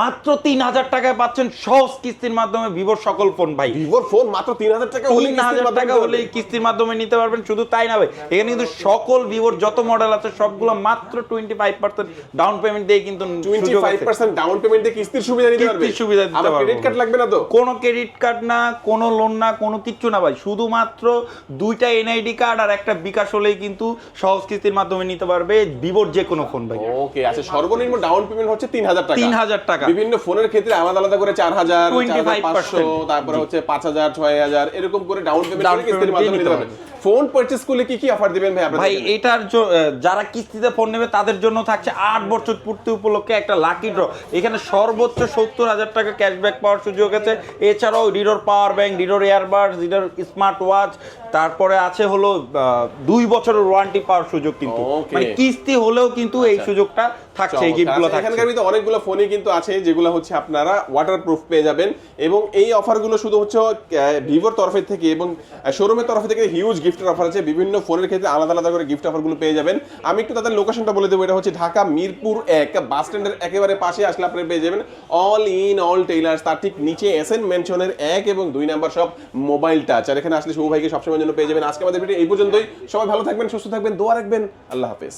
মাত্র 3000 টাকায় পাচ্ছেন সহজ কিস্তির মাধ্যমে ভিভোর সকল ফোন ভাই। ভিভোর ফোন মাত্র 3000 টাকা হলে 3000 টাকা হলেই কিস্তির মাধ্যমে নিতে পারবেন। শুধু তাই না ভাই, এখানে কিন্তু সকল ভিভোর যত মডেল আছে সবগুলো মাত্র 25% ডাউন পেমেন্ট দিয়ে কিন্তু 25% ডাউন পেমেন্ট দিয়ে কিস্তির সুবিধা নিতে পারবে। কিস্তির সুবিধা দিতে পারবে। ক্রেডিট কার্ড লাগবে না তো? কোনো ক্রেডিট কার্ড না, কোনো লোন না, কোনো কিচ্ছু না ভাই, শুধুমাত্র 2টা এনআইডি কার্ড আর একটা বিকাশ হলেই কিন্তু সহজ কিস্তির মাধ্যমে নিতে পারবে ভিভোর যে কোনো ফোন ভাই। ওকে, আচ্ছা সর্বনিম্ন ডাউন পেমেন্ট হচ্ছে 3000 টাকা। 3000 টাকা। বিভিন্ন ফোনের ক্ষেত্রে আলাদা আলাদা করে 4000, 25%, 4500, তারপরে হচ্ছে 5000, 6000 এরকম করে ডাউন পেমেন্ট করে কিস্তির মাধ্যমে নিতে পারবে। ফোন পারচেজ করলে কি কি অফার দিবেন ভাই আপনারা? ভাই এটার যারা কিস্তিতে ফোন নেবে তাদের জন্য থাকছে 8 বছর পূর্তি উপলক্ষে একটা লাকি ড্র। এখানে সর্বোচ্চ 70000 টাকা ক্যাশব্যাক পাওয়ার সুযোগ আছে। এছাড়াও রিডোর পাওয়ার ব্যাংক, রিডোর ইয়ারবাডস, রিডোর স্মার্ট ওয়াচ, তারপরে আছে হলো 2 বছরের ওয়ারেন্টি পাওয়ার সুযোগ কিন্তু। মানে কিস্তি হলেও কিন্তু এই সুযোগটা থাকছে, এই গিফটগুলো থাকছে। এখানকার ভিতরে অনেকগুলো ফোনই কিন্তু আছে যেগুলো হচ্ছে আপনারা ওয়াটারপ্রুফ পেয়ে যাবেন, এবং এই অফারগুলো শুধু হচ্ছে ভিভোর তরফে থেকে এবং শোরুমের তরফে থেকে হিউজ গিফটের অফার আছে। বিভিন্ন ফোনের ক্ষেত্রে আলাদা আলাদা করে গিফট অফারগুলো পেয়ে যাবেন। আমি একটু তাদের লোকেশনটা বলে দেবো। এটা হচ্ছে ঢাকা মিরপুর 1 বাস স্ট্যান্ডের একেবারে পাশে আসলে আপনারা পেয়ে যাবেন অল ইন অল টেইলার্স। তার ঠিক নিচে এসএন মেনশনের 1 এবং 2 নাম্বার শপ মোবাইল টাচ। আর এখানে আসলে শুভ ভাইকে সবসময়ের জন্য পেয়ে যাবেন। আজকে আমাদের ভিডিও এই পর্যন্তই। সবাই ভালো থাকবেন, সুস্থ থাকবেন, দোয়া রাখবেন। আল্লাহ হাফেজ।